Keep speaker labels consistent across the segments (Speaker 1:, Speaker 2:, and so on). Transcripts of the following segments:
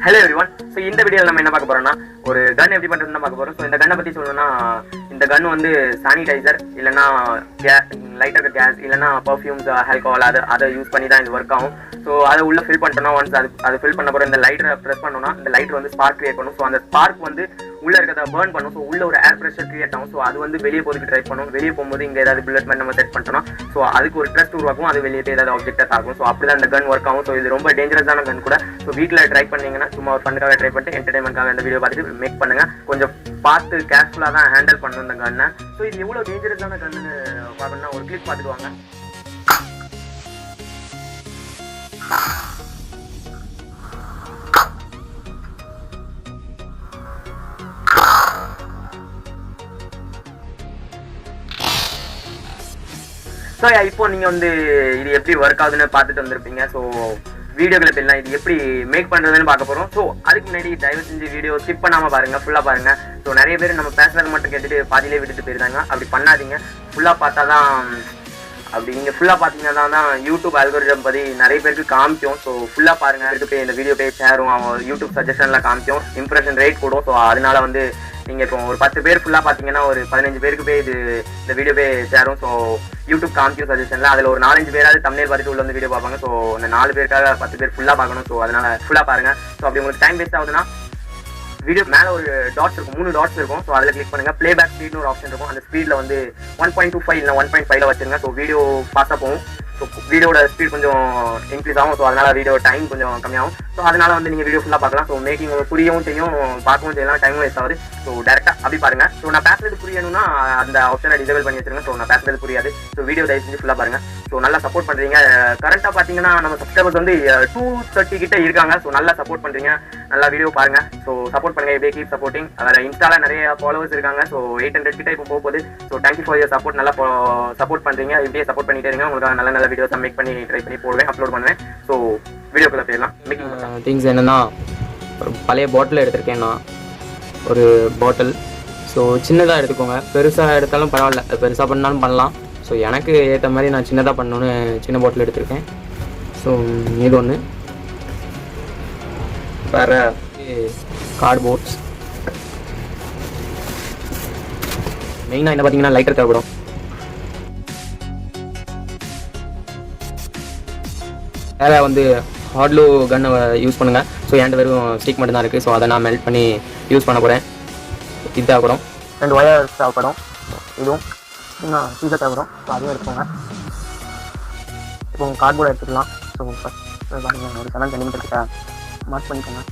Speaker 1: Hello everyone. So இந்த வீடியோல நம்ம என்ன பார்க்க போறோம்னா ஒரு கன் எப்படி பண்றதுன்னு பார்க்க போறோம். So இந்த கன்னை பத்தி சொல்லணும்னா இந்த கன் வந்து சானிடைசர் இல்லனா லைட்டர் கேஸ் இல்லனா பெர்ஃப்யூம்ஸ் ஆல்கஹால் அதை யூஸ் பண்ணி தான் இது வர்க் ஆகும். ஸோ அதை உள்ள ஃபில் பண்ணிட்டோம்னா ஒன்ஸ் அது ஃபில் பண்ண போகிற இந்த லைட்டரை ப்ரெஸ் பண்ணோம்னா இந்த லைட்டர் வந்து ஸ்பார்க் கிரியேட் பண்ணும். ஸோ அந்த ஸ்பார்க் வந்து உள்ள இருக்கிறத பர்ன் பண்ணும். ஸோ உள்ள ஒரு ஏர் ப்ரெஷர் கிரியேட் ஆகும். ஸோ அது வந்து வெளியே போகிறதுக்கு ட்ரை பண்ணும். வெளியே போகும்போது இங்கே ஏதாவது புல்லட் மாதிரி நம்ம செட் பண்ணிட்டோம்னா ஸோ அதுக்கு ஒரு ட்ரஸ்ட் உருவாக்கும். அது வெளியே ஏதாவது ஆப்ஜெக்டாக ஆகும். ஸோ அப்படி தான் இந்த கன் ஒர்க் ஆகும். ஸோ இது ரொம்ப டேஞ்சரஸான கன் கூட. ஸோ வீட்டில் ட்ரை பண்ணீங்கன்னா சும்மா ஒரு ஃபண்டுக்காக ட்ரை பண்ணிட்டு என்டர்டைன்மெண்ட்காக இந்த வீடியோ பார்த்துட்டு மேக் பண்ணுங்க. கொஞ்சம் பார்த்து கேர்ஃபுல்லாக தான் ஹேண்டில் பண்ணணும் இந்த கன்னை. ஸோ இது எவ்வளோ டேஞ்சரஸான கன்னு பார்க்கணும்னா ஒரு கிளிக் பார்த்துட்டு வாங்க. ஸோ இப்போ நீங்கள் வந்து இது எப்படி ஒர்க் ஆகுதுன்னு பார்த்துட்டு வந்திருப்பீங்க. ஸோ வீடியோக்களை போயிடலாம். இது எப்படி மேக் பண்ணுறதுன்னு பார்க்க போகிறோம். ஸோ அதுக்கு முன்னாடி தயவு செஞ்சு வீடியோ ஸ்கிப் பண்ணாமல் பாருங்கள், ஃபுல்லாக பாருங்கள். ஸோ நிறைய பேர் நம்ம பேசுறது மட்டும் கேட்டுட்டு பாதியிலே விட்டுட்டு போயிருந்தாங்க. அப்படி பண்ணாதீங்க. ஃபுல்லாக பார்த்தா தான் அப்படி நீங்கள் ஃபுல்லாக பார்த்தீங்கன்னா தான் யூடியூப் அல்கோரிதம் பற்றி நிறைய பேருக்கு காமிக்கும். ஸோ ஃபுல்லாக பாருங்கள். இதுக்கு போய் இந்த வீடியோ போய் ஷேரும் அவன் யூடியூப் சஜஷனில் காமிக்கும், இம்ப்ரெஷன் ரேட் கூடும். ஸோ அதனால வந்து நீங்கள் இப்போ ஒரு 10 பேர் ஃபுல்லாக பார்த்தீங்கன்னா ஒரு 15 பேருக்கு போய் இந்த வீடியோ போய் சேரும். ஸோ யூடியூப் காமிக்கும் சஜஷனில் அதில் ஒரு 4-5 பேராவது தமிழ் பார்த்துட்டு உள்ள வந்து வீடியோ பார்ப்பாங்க. ஸோ அந்த 4 பேருக்காக 10 பேர் ஃபுல்லாக பார்க்கணும். ஸோ அதனால் ஃபுல்லாக பாருங்கள். ஸோ அப்படி உங்களுக்கு டைம் வேஸ்ட் ஆகுதுன்னா வீடியோ மேலே ஒரு டாட்ஸ் இருக்கும், 3 டாட்ஸ் இருக்கும். ஸோ அதில் கிளிக் பண்ணுங்கள். ப்ளேபேக் ஸ்பீட்னு ஒரு ஆப்ஷன் இருக்கும். அந்த ஸ்பீடில் வந்து 1.25 இல்லை 1.5 வச்சுருங்க. ஸோ வீடியோ ஃபாஸ்ட்டாக போகும். ஸோ வீடியோட ஸ்பீட் கொஞ்சம் இன்க்ரீஸ் ஆகும். ஸோ அதனால் வீடியோ டைம் கொஞ்சம் கம்மியாகும். ஸோ அதனால் வந்து நீங்கள் வீடியோ ஃபுல்லாக பார்க்கலாம். ஸோ மேக்கிங் புரியவும் செய்யும், பார்க்கவும் செய்யலாம், டைமும் வேஸ்ட் ஆகுது. ஸோ டேரெக்டாக அப்படி பாருங்கள். ஸோ நான் பேசுறது புரியணும்னா அந்த ஆப்ஷனை டிசேபிள் பண்ணி வச்சுருங்க. ஸோ நான் பேசுறது புரியாது. ஸோ வீடியோ தயவு செஞ்சு ஃபுல்லாக பாருங்கள். ஸோ நல்லா சப்போர்ட் பண்ணுறீங்க. கரெக்டாக பார்த்தீங்கன்னா நம்ம சப்ஸ்கிரைபர்ஸ் வந்து 230 கிட்ட இருக்காங்க. ஸோ நல்லா சப்போர்ட் பண்ணுறீங்க. நல்லா வீடியோ பாருங்கள். ஸோ சப்போர்ட் பண்ணுங்கள். இப்படியே கீப் சப்போர்ட்டிங். அதில் இன்ஸ்டாவில் நிறைய ஃபாலோவர்ஸ் இருக்காங்க. ஸோ 800 கிட்ட இப்போ போகுது. So thank you for your support. நல்லா சப்போர்ட் பண்ணுறீங்க. இப்படியே சப்போர்ட் பண்ணிட்டே இருங்க. உங்களுக்கு நல்ல நல்ல வீடியோஸை மேக் பண்ணி ட்ரை பண்ணி போடுவேன், அப்லோட் பண்ணுவேன். ஸோ வீடியோக்குள்ளே போயிடலாம். மேக்கிங்
Speaker 2: திங்ஸ் என்னென்னா, ஒரு பழைய பாட்டில் எடுத்திருக்கேன் நான், ஒரு பாட்டில். ஸோ சின்னதாக எடுத்துக்கோங்க. பெருசாக எடுத்தாலும் பரவாயில்ல, அது பெருசாக பண்ணாலும் பண்ணலாம். ஸோ எனக்கு ஏற்ற மாதிரி நான் சின்னதாக பண்ணணுன்னு சின்ன பாட்டில் எடுத்திருக்கேன். ஸோ இது ஒன்று. வேறு கார்ட்போர்ட்ஸ். மெயினாக என்ன பார்த்தீங்கன்னா லைட்டர் தேவைப்படும். வேறு வந்து ஹார்ட்லூ கன்னை யூஸ் பண்ணுங்கள். ஸோ என்கிட்ட வெறும் ஸ்டிக் மட்டும் தான் இருக்குது. ஸோ அதை நான் மெல்ட் பண்ணி யூஸ் பண்ண போகிறேன். இது தேவைப்படும். 2 ஒயர் தேவைப்படும். இதுவும் இன்னும் சீசர் தேவைப்படும். ஸோ அதையும் எடுத்துக்கோங்க. இப்போ உங்கள் கார்ட்போர்டை எடுத்துக்கலாம். ஸோ ஃபஸ்ட் பார்த்தீங்கன்னா ஒரு 7 சென்டிமீட்டர் கிட்ட மார்க் பண்ணிக்கோங்க.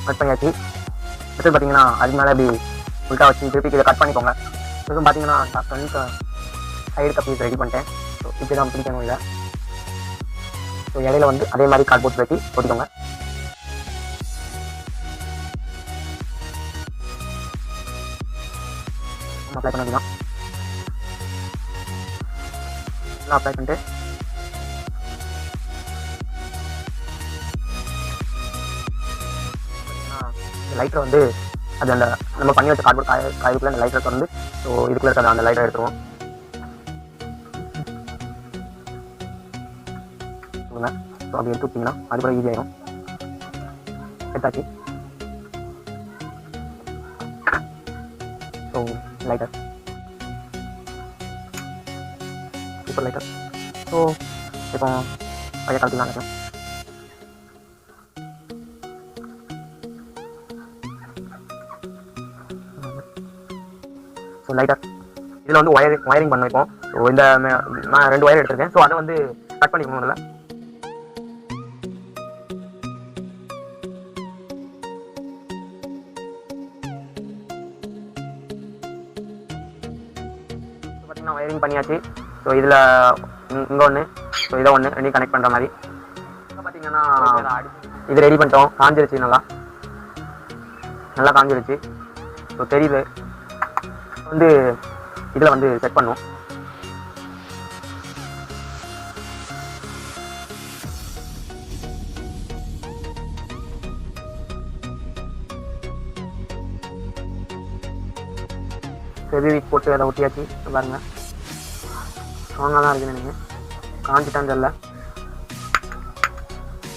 Speaker 2: கட் பண்ணியாச்சு. அடுத்து பார்த்தீங்கன்னா அதுக்கு மேலே இப்படி உள்ட்டா வச்சு திருப்பி இதை கட் பண்ணிக்கோங்க. இதுவும் பார்த்தீங்கன்னா ஃப்ரண்ட் சைடு கப்பீஸ் ரெடி பண்ணிட்டேன். ஸோ இப்படி தான் பிடிக்கணும். இல்லை ஸோ இடையில வந்து அதே மாதிரி கார்ட்போர்ட் வெட்டி போட்டுக்கோங்க. அப்ளை பண்ணதுதான் எல்லாம் அப்ளை பண்ணிட்டு லைட்டரை வந்து அது அந்த நம்ம பண்ணி வச்ச கார்ட்போர்ட் காய்க்குள்ள அந்த லைட்டரை வந்து ஸோ இதுக்குள்ள இருக்க அந்த லைட்டரை எடுத்துருவோம். ஸோ அப்படி எடுத்து விட்டிங்கன்னா அது கூட ஈஸியாகிடும். எடுத்தாச்சு. So lighter super lighter. So இப்போ பழைய காலத்துலாம் நினைக்கிறேன். ஸோ லைட்டர் இதில் வந்து ஒயரிங் பண்ண வைப்போம். ஸோ இந்த நான் 2 ஒயர் எடுத்திருக்கேன். ஸோ அதை வந்து கட் பண்ணிக்கணும். இல்லை பார்த்தீங்கன்னா ஒயரிங் பண்ணியாச்சு. ஸோ இதில் இங்கே ஒன்று, ஸோ இதை ஒன்று ரெண்டையும் கனெக்ட் பண்ணுற மாதிரி. பார்த்தீங்கன்னா இது ரெடி பண்ணிட்டோம். காஞ்சிருச்சு, நல்லா காஞ்சிருச்சு. ஸோ தெரியுது வந்து இதில் வந்து செட் பண்ணும். ஃபெவிக்விக் போட்டு அதை ஒட்டியாச்சு. பாருங்க ஸ்ட்ராங்காக தான் இருக்குன்னு நீங்கள் காஞ்சிட்டான்னு தெரியல.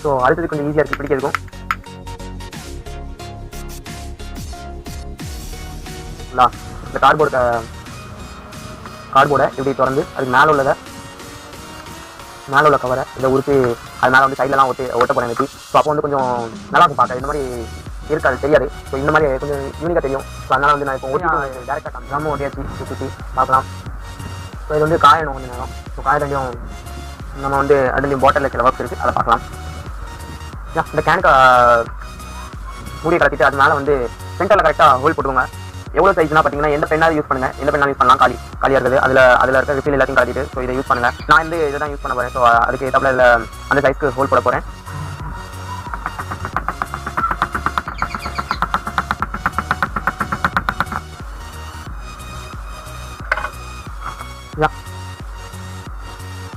Speaker 2: ஸோ அடுத்தது கொஞ்சம் ஈஸியாக இருக்குது பிடிக்கிறதுக்கும். இந்த கார்ட்போர்டை இப்படி திறந்து அதுக்கு மேலே உள்ள கவரை இதை உருப்பி அது மேலே வந்து சைட்லலாம் ஒட்ட போகிறேன் வச்சு. ஸோ அப்போ வந்து கொஞ்சம் நல்லா இருக்கும் பார்க்க. இந்த மாதிரி இருக்காது தெரியாது. ஸோ இந்த மாதிரி கொஞ்சம் யூனிக்காக தெரியும். ஸோ அதனால் வந்து நான் இப்போ ஓட்டி டேரெக்டாக காமிக்காமல் ஓட்டியாச்சு சுற்றி பார்க்கலாம். ஸோ இது வந்து காயணும் கொஞ்சம் நேரம். ஸோ காயத்தையும் நம்ம வந்து அதுலேயும் பாட்டிலில் சில ஒர்க்ஸ் இருக்குது, அதை பார்க்கலாம். இந்த கேனுக்கு மூடியை கலத்திட்டு அது மேலே வந்து சென்டரில் கரெக்டாக ஹோல் போட்டுருங்க. எவ்வளோ சைஸ்னா பார்த்தீங்கன்னா எந்த பெண்ணாவது யூஸ் பண்ணுங்கள், எந்த பெண்ணாவது யூஸ் பண்ணலாம். காலியாக இருக்குது அதில் இருக்க ரிஃபில் எல்லாத்தையும் கலத்திட்டு ஸோ இதை யூஸ் பண்ணுங்கள். நான் வந்து இதை தான் யூஸ் பண்ண போகிறேன். ஸோ அதுக்கு ஏற்றாப்புல இதில் அந்த சைஸ்க்கு ஹோல் போட போகிறேன்.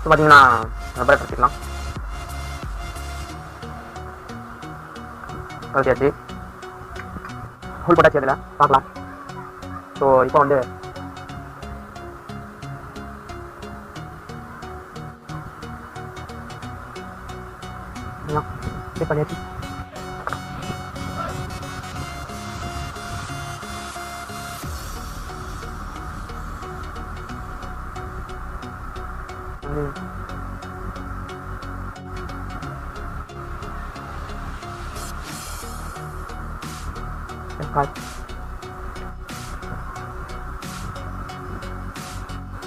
Speaker 2: ஸோ பார்த்தீங்கன்னா ரப்பரை கட்டிக்கலாம். கலத்தியாச்சு, ஹோல் போட்டாச்சு. அதில் பார்க்கலாம். ஸோ இப்போ வந்து பண்ணியாச்சு.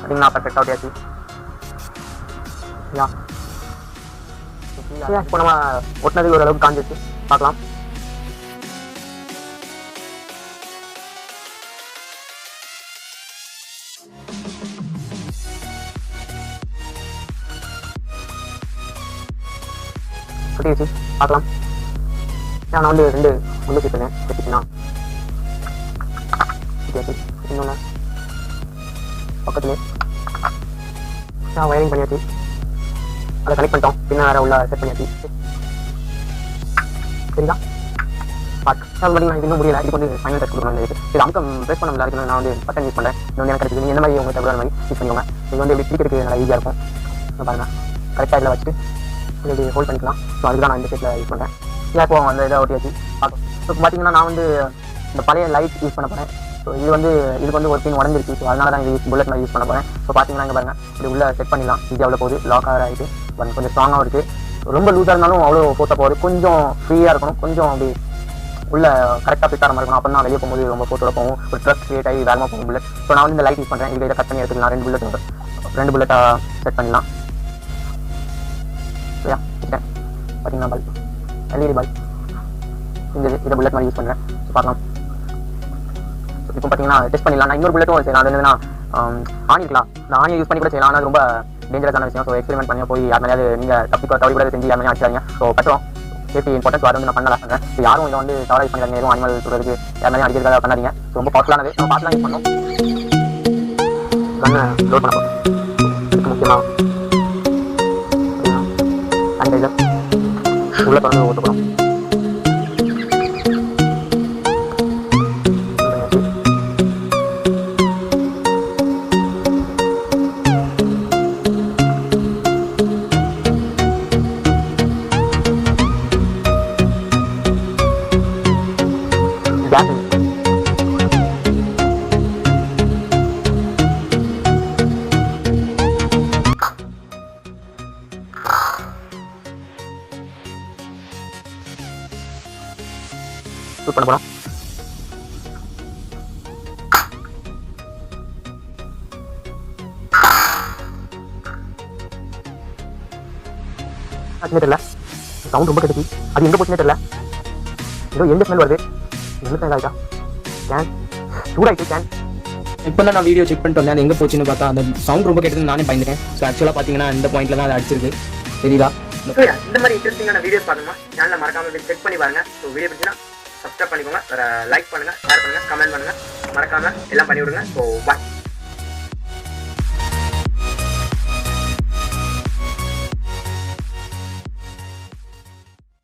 Speaker 2: பார்த்தீங்கன்னா பர்ஃபெக்டாக ஓட்டியாச்சு. இப்போ நம்ம ஒட்டினது ஓரளவுக்கு காஞ்சிச்சு. பார்க்கலாம். ஒட்டியாச்சு, பார்க்கலாம். நான் வந்து 2 முள்ளு வச்சுருந்தேன் வச்சுக்கினா இன்னொன்று பக்கத்துலேயே வயரிங் பண்ணியாச்சு. அதை கனெக்ட் பண்ணிட்டோம். பின்ன வேறு உள்ள செட் பண்ணியாச்சு. சரிங்களா? பார்த்து பார்த்தீங்கன்னா இது இன்னும் முடியல. இதுக்கு வந்து ஃபைனல் டெஸ்ட் கொடுக்கணும். இது அமுக்கம் ப்ரெஸ் பண்ண முடியாது. நான் வந்து பட்டன் யூஸ் பண்ணேன். இன்னொன்று எனக்கு கிடைக்குது. நீங்கள் எந்த மாதிரி உங்கள் தகுந்த மாதிரி யூஸ் பண்ணிக்கோங்க. இது வந்து எப்படி பிடிக்கிறதுக்கு நல்லா ஈஸியாக இருக்கும். பாருங்கள், கரெக்டாக இதில் வச்சுட்டு இப்படி ஹோல்ட் பண்ணிக்கலாம். ஸோ அதுக்கு தான் நான் இந்த ஷேப்பில் யூஸ் பண்ணுறேன். இப்போ அந்த இதை ஒட்டியாச்சு. பார்க்கும். ஸோ பார்த்தீங்கன்னா நான் வந்து இந்த பழைய லைட் யூஸ் பண்ண போகிறேன். ஸோ இதுக்கு வந்து ஒரு பின் உடஞ்சிருக்கு. ஸோ அதனால தான் இது புல்லட் மாதிரி யூஸ் பண்ண போகிறேன். ஸோ பார்த்தீங்கன்னா இங்கே பாருங்கள், இப்படி உள்ள செட் பண்ணிடலாம். இது எவ்வளோ போகுது, லாக் ஆகிட்டு கொஞ்சம் ஸ்ட்ராங்காகவும் இருக்குது. ரொம்ப லூஸாக இருந்தாலும் அவ்வளோ போட்ட போகுது. கொஞ்சம் ஃப்ரீயாக இருக்கணும். கொஞ்சம் அப்படி உள்ள கரெக்டாக ஃபிட் ஆகிற மாதிரி இருக்கணும். அப்போ தான் வெளியே போகும்போது ரொம்ப போட்டோட போகும். ஒரு ட்ரக் கிரியேட் ஆகி வேகமாக போகும் புல்லட். ஸோ நான் வந்து இந்த லைட் யூஸ் பண்ணுறேன். இதை கட் பண்ணி எடுத்துக்கலாம். 2 புல்லட்டாக செட் பண்ணிடலாம். சரியா? பார்த்தீங்கன்னா பல்ப், எல்இடி பல்ப் இதை புல்லட் மாதிரி யூஸ் பண்ணுறேன். ஸோ பார்க்கலாம். இப்போ பார்த்தீங்கன்னா டெஸ்ட் பண்ணிடலாம். நான் இன்னொரு புல்லட்டும் செய்யலாம். அது என்னன்னா ஆணி இருக்கலாம். இந்த ஆணியை யூஸ் பண்ணி கூட செய்யலாம். ஆனால் அது ரொம்ப டேஞ்சரஸான விஷயம். ஸோ எக்ஸ்பெரிமெண்ட் பண்ணி போய் யார் மேலே நீங்கள் தவறி கூட செஞ்சு யார் மேலே அடிச்சாங்க. ஸோ கட்டுறோம். சேஃப்டி இம்பார்ட்டன்ஸ் அதை வந்து நான் பண்ணலாம் பண்ணுறேன். ஸோ யாரும் இதை வந்து தவறாக யூஸ் பண்ணிடுறாங்க. எதுவும் அனிமல் சொல்கிறதுக்கு யார் மேலே அடிக்கிறதுக்காக பண்ணாதீங்க. ஸோ ரொம்ப பாசிட்டிவானது. நம்ம பார்த்துலாம் யூஸ் பண்ணோம். கண்ணை லோட் பண்ண போகிறோம். இதுக்கு முக்கியமாக சானிடைசர் உள்ளே திறந்து ஓட்ட போகிறோம். ஷூட் பண்ண போகிறோம். தெரியல, சவுண்ட் ரொம்ப கெடுச்சு. அது எங்கே போச்சுன்னே தெரியல. ஏதோ எந்த ஸ்மெல் வருது. என்ன ஆகிட்டா கேன் சூடாயிட்டு கேன்.
Speaker 3: இப்போ தான் நான் வீடியோ செக் பண்ணிட்டு வந்தேன். அது எங்கே போச்சுன்னு பார்த்தா அந்த சவுண்ட் ரொம்ப கெட்டது நானே பயந்துட்டேன். ஸோ ஆக்சுவலாக பார்த்தீங்கன்னா இந்த பாயிண்ட்ல தான் அது அடிச்சிருக்கு. தெரியுதா?
Speaker 1: இந்த மாதிரி இன்ட்ரெஸ்டிங்கான வீடியோஸ் பார்க்கணுமா சேனலை மறக்காம செக் பண்ணி பாருங்க. ஸோ வீடியோ பிடிச்சினா சப்ஸ்கிரைப் பண்ணிக்கோங்க, லைக் பண்ணுங்க, ஷேர் பண்ணுங்க, கமெண்ட் பண்ணுங்க, மறக்காம எல்லாம் பண்ணி விடுங்க. So bye.